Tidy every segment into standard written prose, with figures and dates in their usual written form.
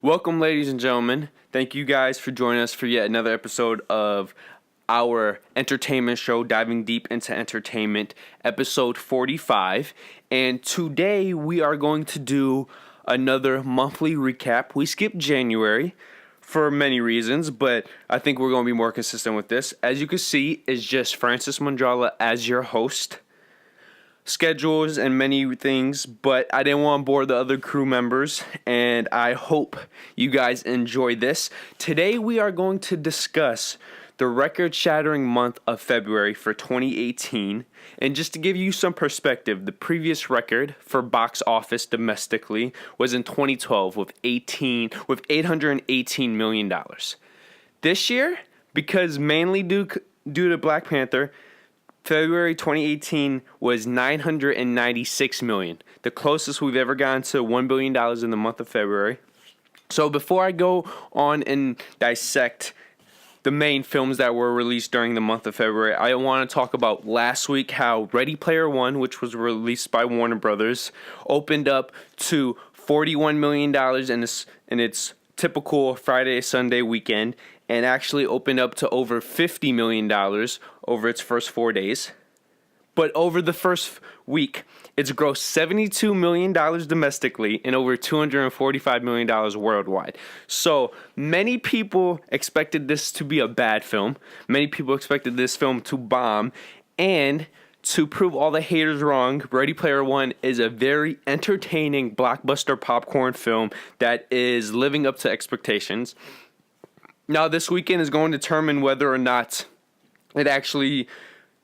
Welcome, ladies and gentlemen. Thank you guys for joining us for yet another episode of our entertainment show, Diving Deep into Entertainment, episode 45. And today we are going to do another monthly recap. We skipped January for many reasons, but I think we're going to be more consistent with this. As you can see, it's just Francis Mandrala as your host. Schedules and many things, but I didn't want to bore the other crew members, and I hope you guys enjoy this. Today we are going to discuss the record-shattering month of February for 2018, and just to give you some perspective, the previous record for box office domestically was in 2012 with $818 million. This year, because mainly due to Black Panther, February 2018 was $996 million, the closest we've ever gotten to $1 billion in the month of February. So before I go on and dissect the main films that were released during the month of February, I want to talk about last week how Ready Player One, which was released by Warner Brothers, opened up to $41 million in its typical Friday-Sunday weekend, and actually opened up to over $50 million over its first 4 days. But over the first week, it's grossed $72 million domestically and over $245 million worldwide. So many people expected this to be a bad film. Many people expected this film to bomb. And to prove all the haters wrong, Ready Player One is a very entertaining blockbuster popcorn film that is living up to expectations. Now, this weekend is going to determine whether or not it actually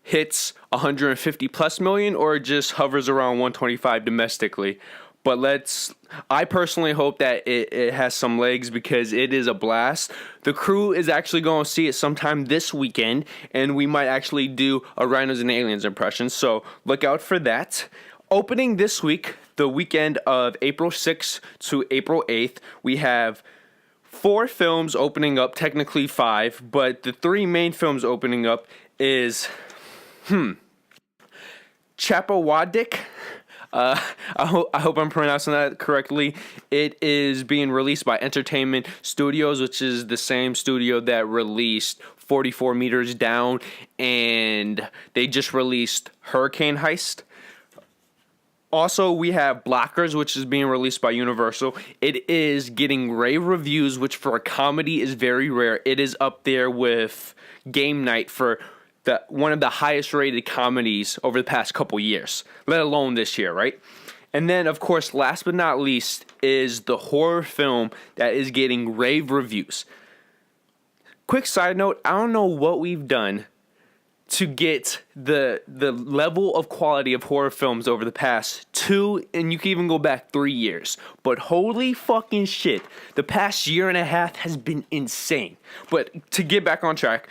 hits 150 plus million or it just hovers around 125 domestically. But I personally hope that it has some legs because it is a blast. The crew is actually going to see it sometime this weekend, and we might actually do a Rhinos and Aliens impression, so look out for that. Opening this week, the weekend of April 6th to April 8th, we have 4 films opening up, technically 5, but the 3 main films opening up is, Chapawadik. I hope I'm pronouncing that correctly. It is being released by Entertainment Studios, which is the same studio that released 44 Meters Down, and they just released Hurricane Heist. Also, we have Blockers, which is being released by Universal. It is getting rave reviews, which for a comedy is very rare. It is up there with Game Night for one of the highest rated comedies over the past couple years, let alone this year, right? And then, of course, last but not least is the horror film that is getting rave reviews. Quick side note, I don't know what we've done to get the level of quality of horror films over the past 2, and you can even go back 3 years. But holy fucking shit, the past year and a half has been insane. But to get back on track,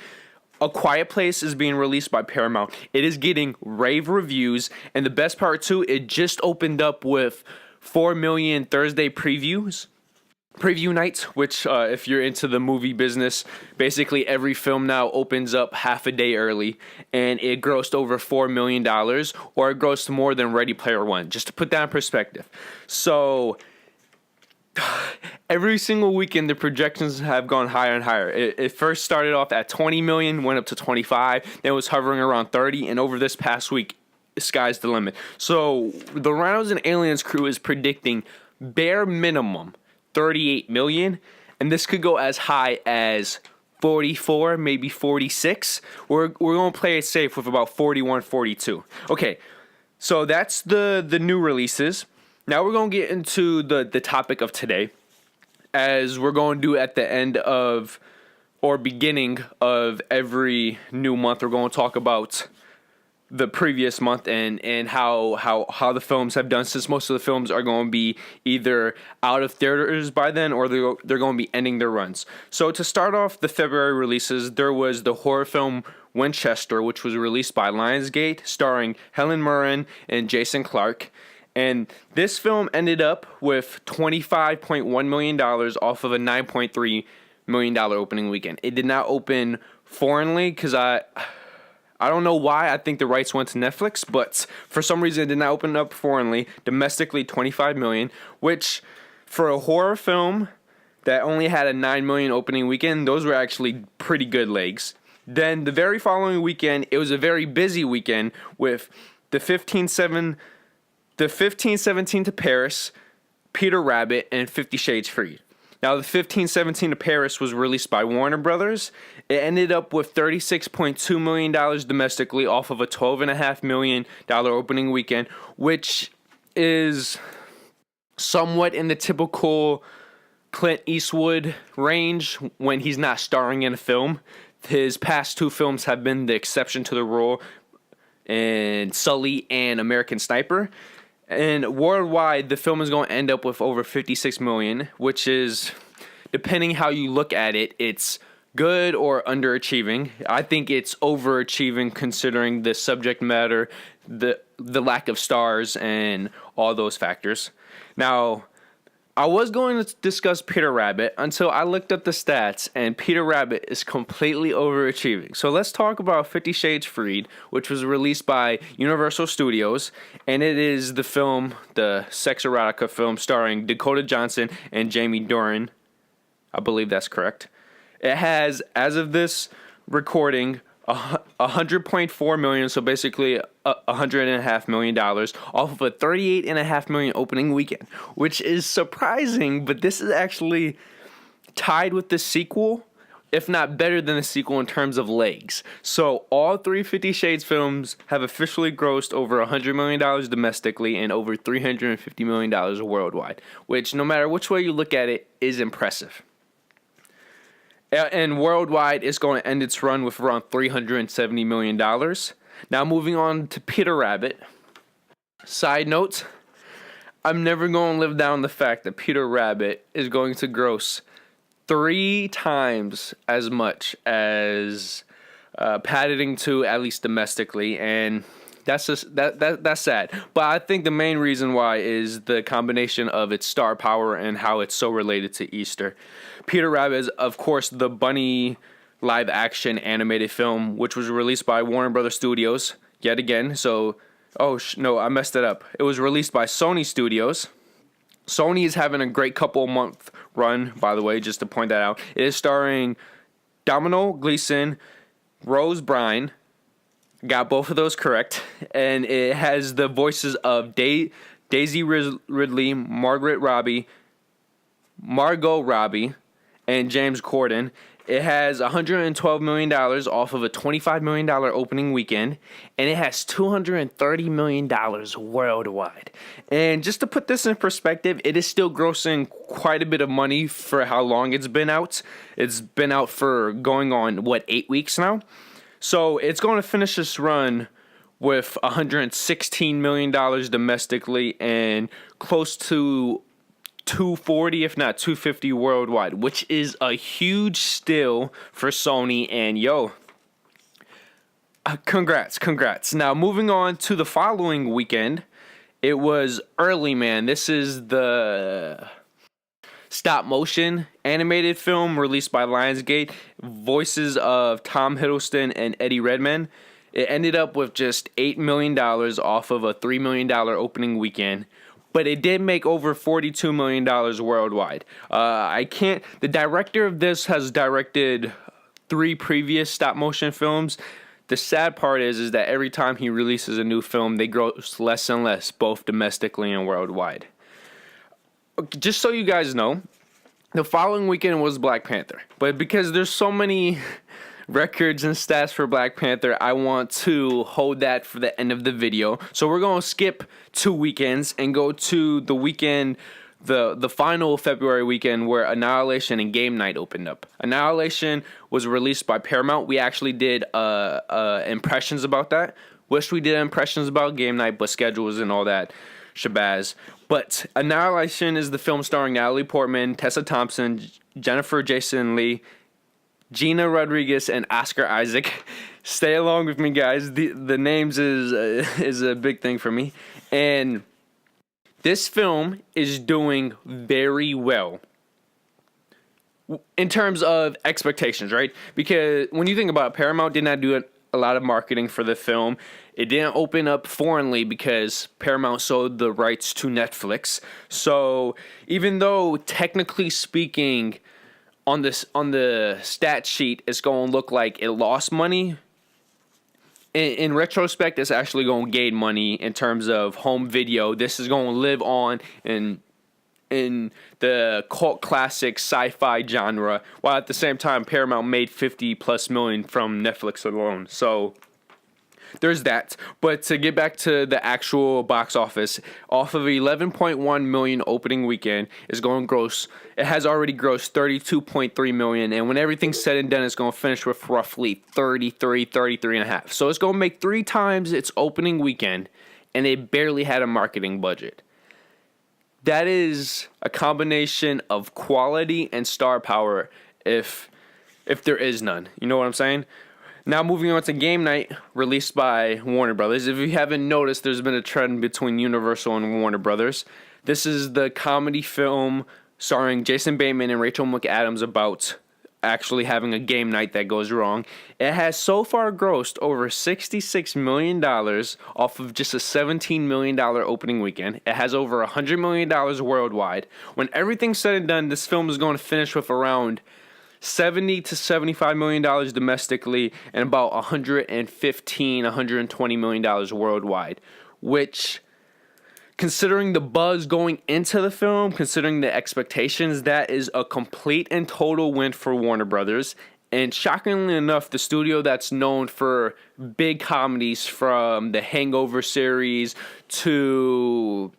A Quiet Place is being released by Paramount. It is getting rave reviews, and the best part too, it just opened up with 4 million Thursday preview nights, which if you're into the movie business, basically every film now opens up half a day early, and it grossed over $4 million, or it grossed more than Ready Player One, just to put that in perspective. So every single weekend, the projections have gone higher and higher. It first started off at 20 million, went up to 25, then it was hovering around 30, and over this past week, sky's the limit. So the Rhinos and Aliens crew is predicting bare minimum 38 million, and this could go as high as 44, maybe 46. We're going to play it safe with about 41, 42. Okay, so that's the new releases. Now we're going to get into the topic of today, as we're going to do at the end of or beginning of every new month. We're going to talk about the previous month and how the films have done, since most of the films are going to be either out of theaters by then or they're going to be ending their runs. So to start off the February releases, there was the horror film Winchester, which was released by Lionsgate, starring Helen Mirren and Jason Clarke. And this film ended up with $25.1 million off of a $9.3 million opening weekend. It did not open foreignly because I don't know why. I think the rights went to Netflix, but for some reason it did not open up foreignly. Domestically, $25 million, which for a horror film that only had a 9 million opening weekend. Those were actually pretty good legs. Then the very following weekend, it was a very busy weekend with the 1517 to Paris, Peter Rabbit, and 50 Shades Freed. Now, the 1517 to Paris was released by Warner Brothers. It ended up with $36.2 million domestically off of a $12.5 million opening weekend, which is somewhat in the typical Clint Eastwood range when he's not starring in a film. His past two films have been the exception to the rule in Sully and American Sniper. And worldwide, the film is going to end up with over 56 million, which is, depending how you look at it, it's good or underachieving. I think it's overachieving considering the subject matter, the lack of stars, and all those factors. Now, I was going to discuss Peter Rabbit until I looked up the stats, and Peter Rabbit is completely overachieving. So let's talk about 50 Shades Freed, which was released by Universal Studios, and it is the film, the sex erotica film starring Dakota Johnson and Jamie Dornan. I believe that's correct. It has, as of this recording, $100.4 million, so basically $100.5 million off of a $38.5 million opening weekend, which is surprising, but this is actually tied with the sequel, if not better than the sequel in terms of legs. So all three 50 Shades films have officially grossed over $100 million domestically and over $350 million worldwide, which no matter which way you look at it is impressive. And worldwide, it's going to end its run with around $370 million. Now, moving on to Peter Rabbit. Side note, I'm never going to live down the fact that Peter Rabbit is going to gross 3 times as much as Paddington 2, at least domestically, and that's just that's sad. But I think the main reason why is the combination of its star power and how it's so related to Easter. Peter Rabbit is, of course, the bunny live-action animated film, which was released by Warner Brothers Studios, yet again. So, no, I messed it up. It was released by Sony Studios. Sony is having a great couple-month run, by the way, just to point that out. It is starring Domhnall Gleeson, Rose Byrne, got both of those correct, and it has the voices of Daisy Ridley, Margot Robbie, and James Corden. It has $112 million off of a $25 million opening weekend, and it has $230 million worldwide. And just to put this in perspective, it is still grossing quite a bit of money for how long it's been out. It's been out for going on, 8 weeks now? So it's going to finish this run with $116 million domestically and close to 240, if not 250 worldwide, which is a huge steal for Sony. And congrats. Now, moving on to the following weekend, it was Early Man. This is the stop motion animated film released by Lionsgate, voices of Tom Hiddleston and Eddie Redmayne. It ended up with just $8 million off of a $3 million opening weekend, but it did make over $42 million worldwide. The director of this has directed 3 previous stop motion films. The sad part is that every time he releases a new film, they gross less and less, both domestically and worldwide. Just so you guys know, the following weekend was Black Panther. But because there's so many records and stats for Black Panther, I want to hold that for the end of the video. So we're going to skip 2 weekends and go to the weekend, the final February weekend where Annihilation and Game Night opened up. Annihilation was released by Paramount. We actually did impressions about that. Wish we did impressions about Game Night, but schedules and all that shabazz. But Annihilation is the film starring Natalie Portman, Tessa Thompson, Jennifer Jason Leigh, Gina Rodriguez, and Oscar Isaac. Stay along with me, guys. The names is a big thing for me. And this film is doing very well in terms of expectations, right? Because when you think about it, Paramount did not do a lot of marketing for the film. It didn't open up foreignly because Paramount sold the rights to Netflix. So even though technically speaking, on the stat sheet, it's going to look like it lost money, in retrospect, it's actually going to gain money in terms of home video. This is going to live on in the cult classic sci-fi genre, while at the same time Paramount made 50 plus million from Netflix alone. So there's that. But to get back to the actual box office, off of 11.1 million opening weekend, is going to gross. It has already grossed 32.3 million, and when everything's said and done, it's going to finish with roughly 33 and a half. So it's going to make 3 times its opening weekend, and they barely had a marketing budget. That is a combination of quality and star power, if there is none. You know what I'm saying? Now moving on to Game Night, released by Warner Brothers. If you haven't noticed, there's been a trend between Universal and Warner Brothers. This is the comedy film starring Jason Bateman and Rachel McAdams about actually having a game night that goes wrong. It has so far grossed over $66 million off of just a $17 million opening weekend. It has over $100 million worldwide. When everything's said and done, this film is going to finish with around $70 to $75 million domestically and about $120 million worldwide, which, considering the buzz going into the film, considering the expectations, that is a complete and total win for Warner Brothers. And shockingly enough, the studio that's known for big comedies from the Hangover series to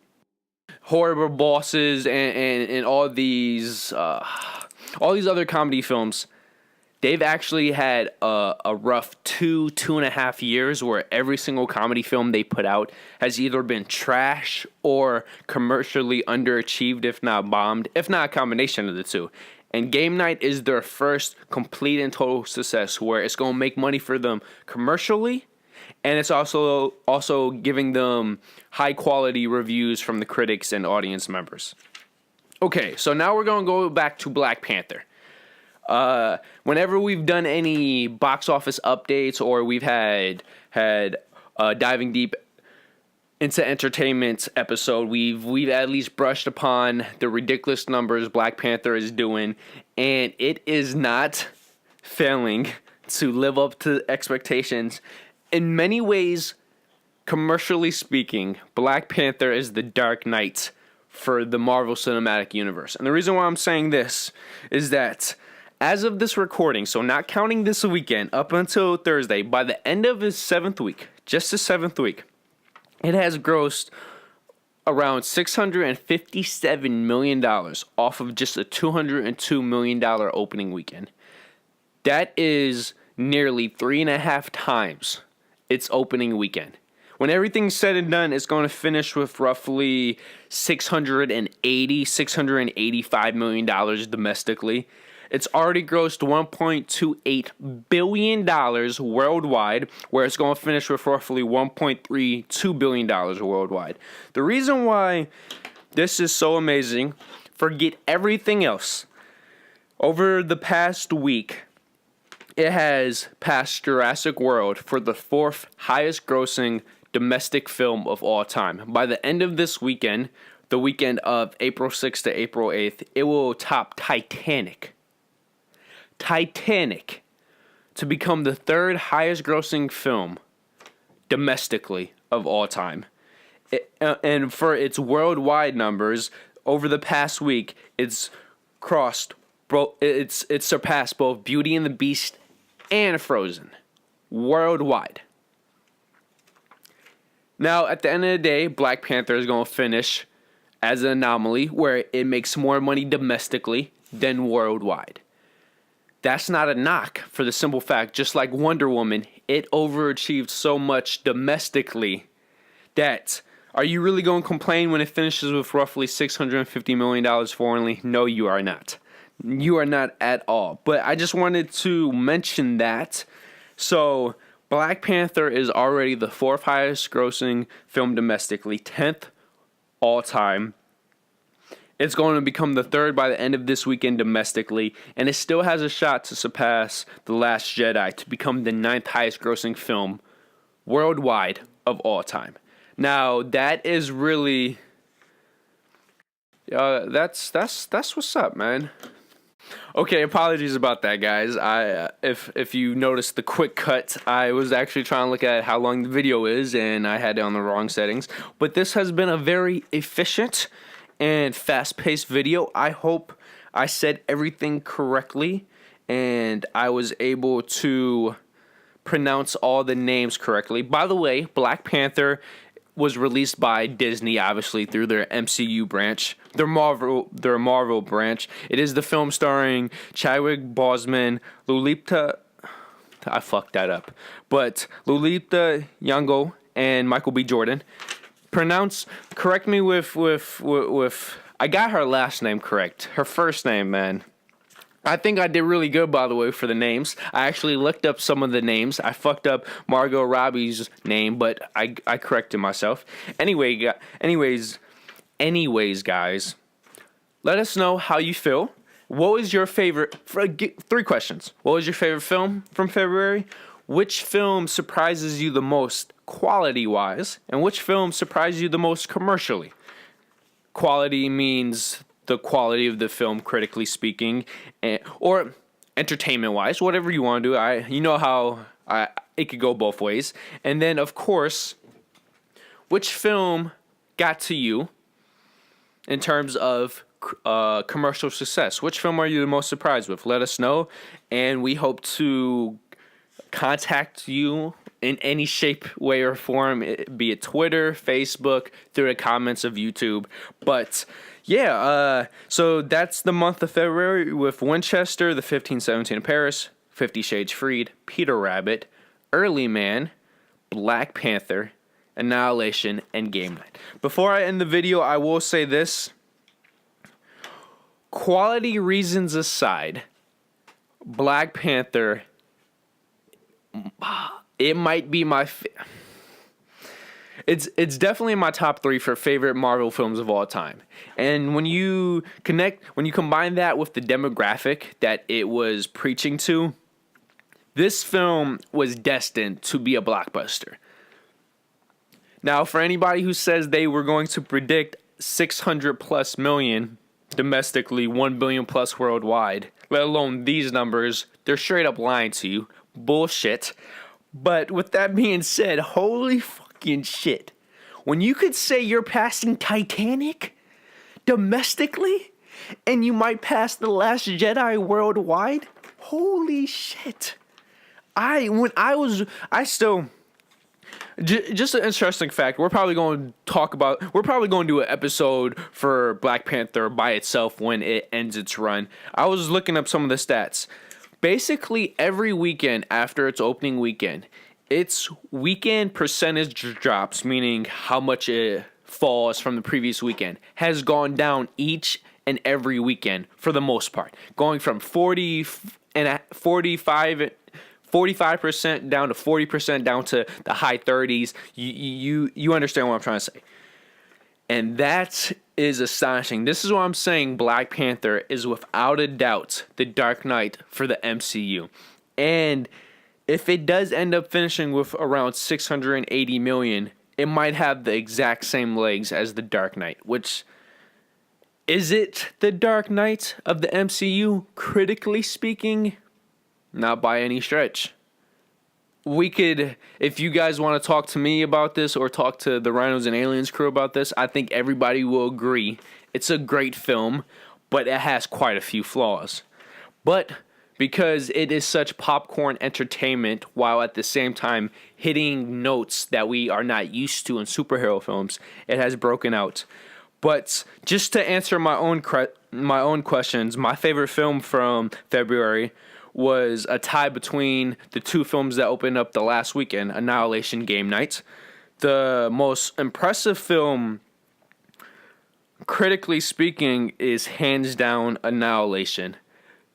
Horrible Bosses and all these other comedy films, they've actually had a rough 2.5 years where every single comedy film they put out has either been trash or commercially underachieved, if not bombed, if not a combination of the two. And Game Night is their first complete and total success where it's going to make money for them commercially, and it's also giving them high quality reviews from the critics and audience members. Okay, so now we're going to go back to Black Panther. Whenever we've done any box office updates or we've had diving deep into entertainment episode, we've at least brushed upon the ridiculous numbers Black Panther is doing, and it is not failing to live up to expectations. In many ways, commercially speaking, Black Panther is the Dark Knight for the Marvel Cinematic Universe. And the reason why I'm saying this is that as of this recording, so not counting this weekend, up until Thursday, by the end of his 7th week, just the 7th week, it has grossed around $657 million off of just a $202 million opening weekend. That is nearly 3.5 times its opening weekend. When everything's said and done, it's going to finish with roughly $685 million domestically. It's already grossed $1.28 billion worldwide, where it's going to finish with roughly $1.32 billion worldwide. The reason why this is so amazing, forget everything else. Over the past week, it has passed Jurassic World for the 4th highest grossing domestic film of all time. By the end of this weekend, the weekend of April 6th to April 8th, it will top Titanic to become the 3rd highest grossing film domestically of all time. And for its worldwide numbers, over the past week, it's surpassed both Beauty and the Beast and Frozen worldwide. Now, at the end of the day, Black Panther is going to finish as an anomaly where it makes more money domestically than worldwide. That's not a knock for the simple fact, just like Wonder Woman, it overachieved so much domestically that, are you really going to complain when it finishes with roughly $650 million foreignly? No, you are not. You are not at all. But I just wanted to mention that. So Black Panther is already the 4th highest grossing film domestically, 10th all time. It's going to become the third by the end of this weekend domestically, and it still has a shot to surpass The Last Jedi to become the 9th highest grossing film worldwide of all time. Now, that is really... that's what's up, man. Okay, apologies about that, guys. If you noticed the quick cut, I was actually trying to look at how long the video is, and I had it on the wrong settings. But this has been a very efficient and fast-paced video. I hope I said everything correctly, and I was able to pronounce all the names correctly. By the way, Black Panther was released by Disney, obviously, through their MCU branch, their Marvel branch. It is the film starring Chadwick Boseman, Lupita, I fucked that up, but Lupita Nyong'o and Michael B. Jordan. Correct me with I got her last name correct. Her first name, man. I think I did really good, by the way, for the names. I actually looked up some of the names. I fucked up Margot Robbie's name, but I corrected myself. Anyways, guys, let us know how you feel. What was your favorite... 3 questions. What was your favorite film from February? Which film surprises you the most quality-wise? And which film surprised you the most commercially? Quality means... the quality of the film, critically speaking, or entertainment-wise, whatever you want to do. You know how it could go both ways. And then, of course, which film got to you in terms of commercial success? Which film are you the most surprised with? Let us know, and we hope to contact you in any shape, way, or form, be it Twitter, Facebook, through the comments of YouTube. But yeah, so that's the month of February with Winchester, the 1517 in Paris, 50 Shades Freed, Peter Rabbit, Early Man, Black Panther, Annihilation, and Game Night. Before I end the video, I will say this. Quality reasons aside, Black Panther, it might be my... It's definitely in my top 3 for favorite Marvel films of all time. And when you combine that with the demographic that it was preaching to, this film was destined to be a blockbuster. Now, for anybody who says they were going to predict 600 plus million domestically, 1 billion plus worldwide, let alone these numbers, they're straight up lying to you. Bullshit. But with that being said, holy fucking shit. When you could say you're passing Titanic domestically, and you might pass The Last Jedi worldwide, holy shit. Just an interesting fact. We're probably going to do an episode for Black Panther by itself when it ends its run. I was looking up some of the stats. Basically, every weekend after its opening weekend, its weekend percentage drops, meaning how much it falls from the previous weekend, has gone down each and every weekend for the most part, going from 45% down to 40% down to the high 30s. You understand what I'm trying to say. And that is astonishing. This is what I'm saying. Black Panther is without a doubt the Dark Knight for the MCU. And if it does end up finishing with around 680 million, it might have the exact same legs as the Dark Knight. Which, is it the Dark Knight of the MCU? Critically speaking, not by any stretch. We could, if you guys want to talk to me about this or talk to the Rhinos and Aliens crew about this, I think everybody will agree it's a great film, but it has quite a few flaws. But because it is such popcorn entertainment while at the same time hitting notes that we are not used to in superhero films, it has broken out. But just to answer my own questions, my favorite film from February was a tie between the 2 films that opened up the last weekend, Annihilation, Game Night. The most impressive film, critically speaking, is hands down Annihilation.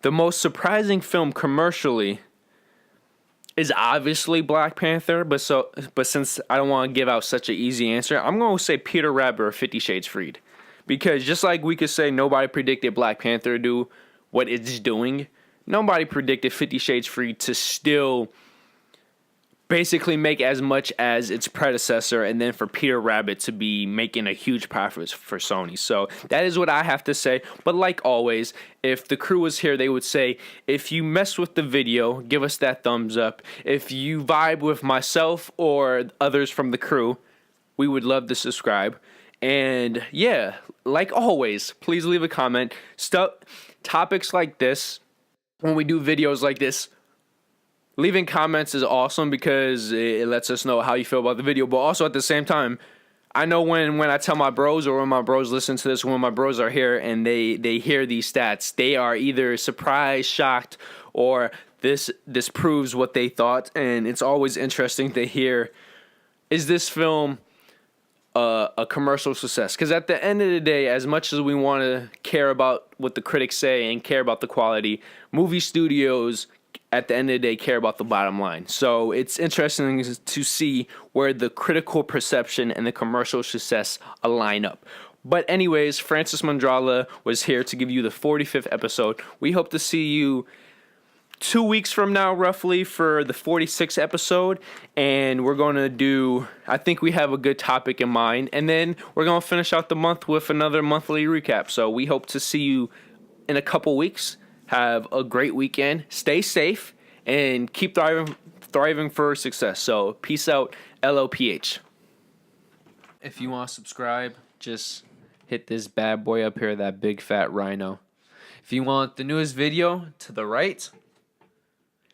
The most surprising film commercially is obviously Black Panther, but since I don't want to give out such an easy answer, I'm going to say Peter Rabbit or 50 Shades Freed. Because just like we could say nobody predicted Black Panther to do what it's doing, nobody predicted 50 Shades Free to still basically make as much as its predecessor, and then for Peter Rabbit to be making a huge profit for Sony. So that is what I have to say. But like always, if the crew was here, they would say, if you mess with the video, give us that thumbs up. If you vibe with myself or others from the crew, we would love to subscribe. And yeah, like always, please leave a comment. Topics like this, when we do videos like this, leaving comments is awesome because it lets us know how you feel about the video. But also at the same time, I know when I tell my bros, or when my bros listen to this, when my bros are here and they hear these stats, they are either surprised, shocked, or this proves what they thought. And it's always interesting to hear, is this film a commercial success? Because at the end of the day, as much as we want to care about what the critics say and care about the quality, movie studios at the end of the day care about the bottom line. So it's interesting to see where the critical perception and the commercial success align up. But anyways, Francis Mandrala was here to give you the 45th episode. We hope to see you 2 weeks from now, roughly, for the 46th episode. And we're going to do, I think we have a good topic in mind. And then we're going to finish out the month with another monthly recap. So we hope to see you in a couple weeks. Have a great weekend. Stay safe and keep thriving for success. So peace out, LOPH. If you want to subscribe, just hit this bad boy up here, that big fat rhino. If you want the newest video, to the right.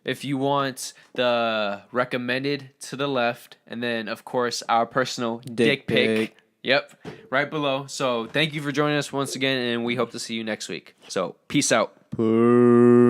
If you want the recommended, to the left. And then, of course, our personal dick pic. Yep, right below. So thank you for joining us once again, and we hope to see you next week. So peace out. Peace.